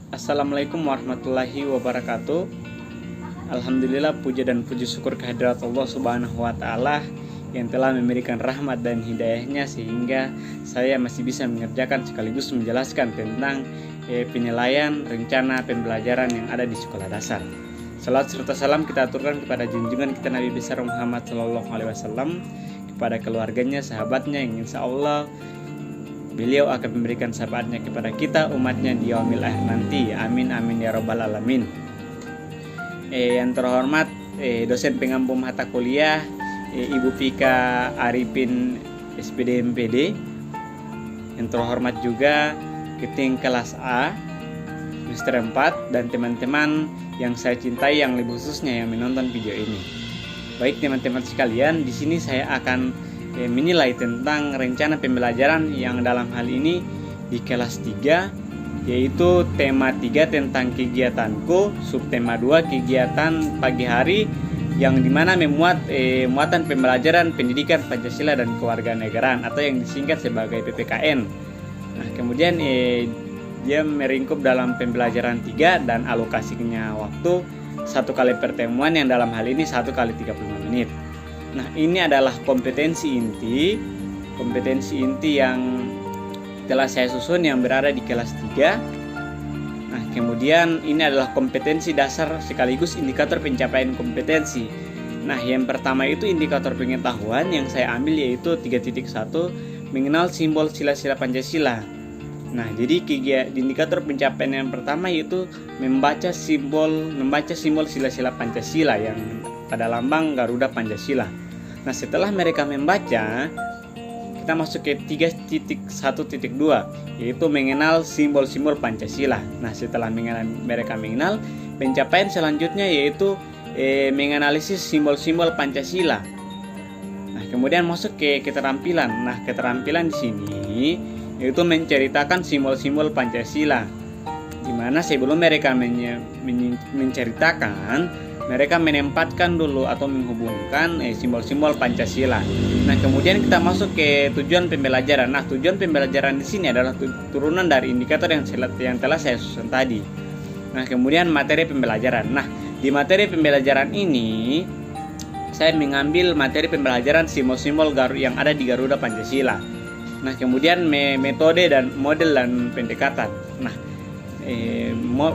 Assalamualaikum warahmatullahi wabarakatuh. Alhamdulillah, puja dan puji syukur kehadirat Allah Subhanahu wa Ta'ala yang telah memberikan rahmat dan hidayahnya sehingga saya masih bisa mengerjakan sekaligus menjelaskan tentang penilaian rencana pembelajaran yang ada di sekolah dasar. Salat serta salam kita aturkan kepada junjungan kita Nabi besar Muhammad SAW, kepada keluarganya, sahabatnya yang insya Allah beliau akan memberikan syafaatnya kepada kita umatnya di yaumil akhir nanti. Amin amin ya rabbal alamin. Yang terhormat dosen pengampu mata kuliah Ibu Pika Arifin SPD MPD. Yang terhormat juga keting kelas A Mr. 4 dan teman-teman yang saya cintai yang lebih khususnya yang menonton video ini. Baik teman-teman sekalian, di sini saya akan menilai tentang rencana pembelajaran yang dalam hal ini di kelas 3, yaitu tema 3 tentang kegiatanku, subtema 2 kegiatan pagi hari, yang dimana memuat muatan pembelajaran pendidikan Pancasila dan kewarganegaraan atau yang disingkat sebagai PPKN. Nah, kemudian dia meringkup dalam pembelajaran 3 dan alokasinya waktu 1 kali pertemuan yang dalam hal ini 1 kali 35 menit. Nah, ini adalah kompetensi inti yang telah saya susun yang berada di kelas 3. Nah, kemudian ini adalah kompetensi dasar sekaligus indikator pencapaian kompetensi. Nah, yang pertama itu indikator pengetahuan yang saya ambil yaitu 3.1 mengenal simbol sila-sila Pancasila. Nah, jadi indikator pencapaian yang pertama yaitu membaca simbol sila-sila Pancasila yang pada lambang Garuda Pancasila. Nah, setelah mereka membaca, kita masuk ke 3.1.2 yaitu mengenal simbol-simbol Pancasila. Nah, setelah mereka mengenal, pencapaian selanjutnya yaitu menganalisis simbol-simbol Pancasila. Nah, kemudian masuk ke keterampilan. Nah, keterampilan di sini yaitu menceritakan simbol-simbol Pancasila, di mana sebelum mereka menceritakan, mereka menempatkan dulu atau menghubungkan simbol-simbol Pancasila. Nah, kemudian kita masuk ke tujuan pembelajaran. Nah, tujuan pembelajaran di sini adalah turunan dari indikator yang telah saya susun tadi. Nah, kemudian materi pembelajaran. Nah, di materi pembelajaran ini saya mengambil materi pembelajaran simbol-simbol yang ada di Garuda Pancasila. Nah, kemudian metode dan model dan pendekatan. Nah,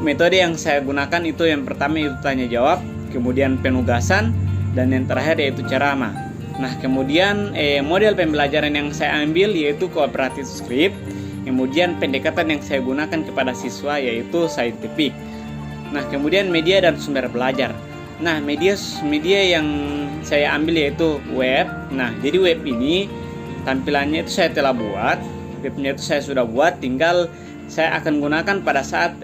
metode yang saya gunakan itu yang pertama itu tanya jawab, kemudian penugasan, dan yang terakhir yaitu ceramah. Nah, kemudian model pembelajaran yang saya ambil yaitu cooperative script. Kemudian pendekatan yang saya gunakan kepada siswa yaitu scientific. Nah, kemudian media dan sumber belajar. Nah, media yang saya ambil yaitu web. Nah, jadi web ini tampilannya itu saya telah buat, webnya itu saya sudah buat, tinggal saya akan gunakan pada saat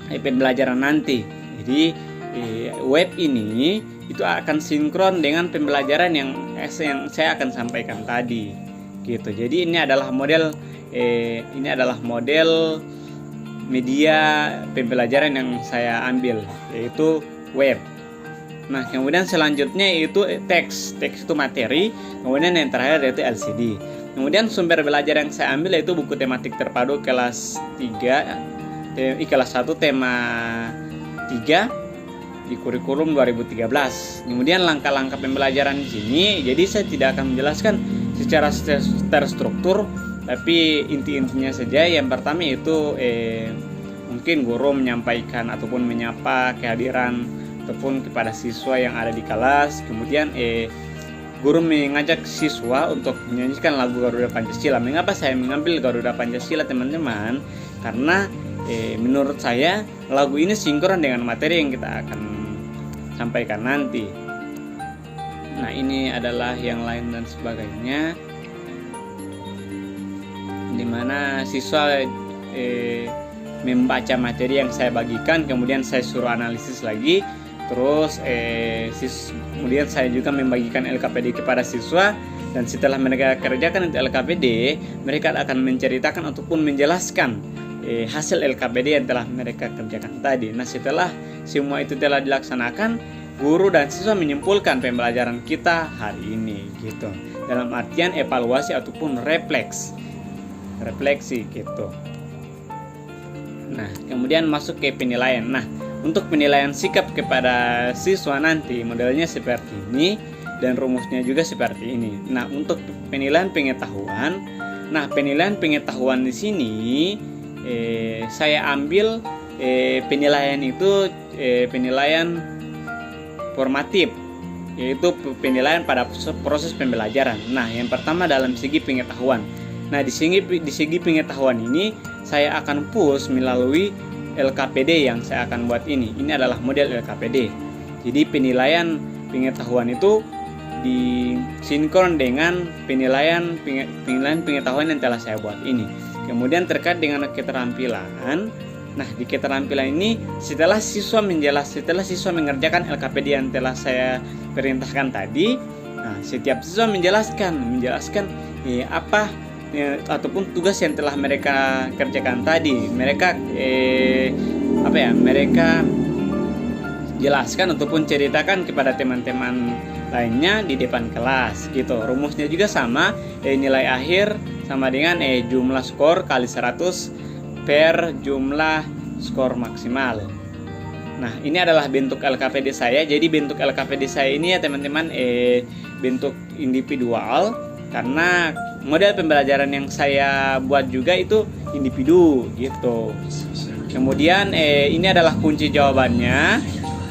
pembelajaran nanti. Jadi web ini itu akan sinkron dengan pembelajaran yang saya akan sampaikan tadi, gitu. Jadi ini adalah model media pembelajaran yang saya ambil yaitu web. Nah, kemudian selanjutnya itu teks itu materi, kemudian yang terakhir yaitu LCD. Kemudian sumber belajar yang saya ambil yaitu buku tematik terpadu kelas 3, kelas 1 tema 3 di kurikulum 2013. Kemudian langkah-langkah pembelajaran di sini, jadi saya tidak akan menjelaskan secara terstruktur, tapi inti-intinya saja. Yang pertama itu mungkin guru menyampaikan ataupun menyapa kehadiran ataupun kepada siswa yang ada di kelas. Kemudian guru mengajak siswa untuk menyanyikan lagu Garuda Pancasila. Mengapa saya mengambil Garuda Pancasila, teman-teman? Karena menurut saya lagu ini sinkron dengan materi yang kita akan sampaikan nanti. Nah, ini adalah yang lain dan sebagainya, dimana siswa membaca materi yang saya bagikan, kemudian saya suruh analisis lagi. Terus kemudian saya juga membagikan LKPD kepada siswa, dan setelah mereka kerjakan itu LKPD, mereka akan menceritakan ataupun menjelaskan hasil LKPD yang telah mereka kerjakan tadi. Nah, setelah semua itu telah dilaksanakan, guru dan siswa menyimpulkan pembelajaran kita hari ini, gitu. Dalam artian evaluasi ataupun refleksi gitu. Nah, kemudian masuk ke penilaian. Nah, untuk penilaian sikap kepada siswa nanti modelnya seperti ini dan rumusnya juga seperti ini. Nah, untuk penilaian pengetahuan, di sini saya ambil penilaian itu penilaian formatif, yaitu penilaian pada proses pembelajaran. Nah, yang pertama dalam segi pengetahuan. Nah, di segi pengetahuan ini saya akan push melalui LKPD yang saya akan buat ini. Ini adalah model LKPD. Jadi penilaian pengetahuan itu disinkron dengan penilaian pengetahuan yang telah saya buat ini. Kemudian terkait dengan keterampilan. Nah, di keterampilan ini setelah siswa mengerjakan LKPD yang telah saya perintahkan tadi, nah, setiap siswa menjelaskan apa ataupun tugas yang telah mereka kerjakan tadi. Mereka mereka jelaskan ataupun ceritakan kepada teman-teman lainnya di depan kelas gitu. Rumusnya juga sama, nilai akhir sama dengan jumlah skor kali 100 per jumlah skor maksimal. Nah, ini adalah bentuk LKPD saya. Jadi bentuk LKPD saya ini ya teman-teman bentuk individual, karena model pembelajaran yang saya buat juga itu individu gitu. Kemudian ini adalah kunci jawabannya.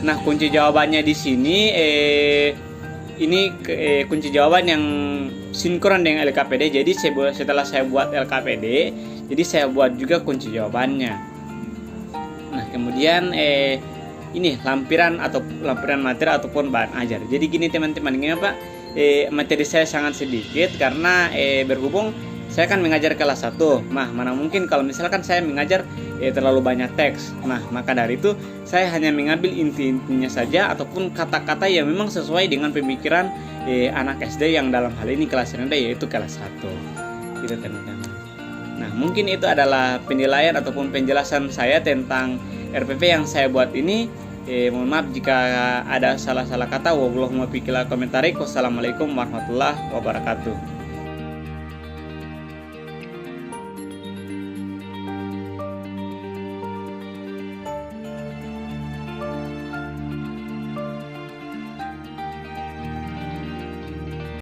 Nah, kunci jawabannya di sini kunci jawaban yang sinkron dengan LKPD. Jadi setelah saya buat LKPD, jadi saya buat juga kunci jawabannya. Nah, kemudian ini lampiran materi ataupun bahan ajar. Jadi gini teman-teman, ini apa? Materi saya sangat sedikit karena berhubung saya kan mengajar kelas 1. Nah, mana mungkin kalau misalkan saya mengajar terlalu banyak teks. Nah, maka dari itu saya hanya mengambil inti-intinya saja ataupun kata-kata yang memang sesuai dengan pemikiran anak SD yang dalam hal ini kelas rendah, yaitu kelas 1. Gitu teman-teman. Nah, mungkin itu adalah penilaian ataupun penjelasan saya tentang RPP yang saya buat ini. Mohon maaf jika ada salah-salah kata. Wassalamualaikum warahmatullahi wabarakatuh.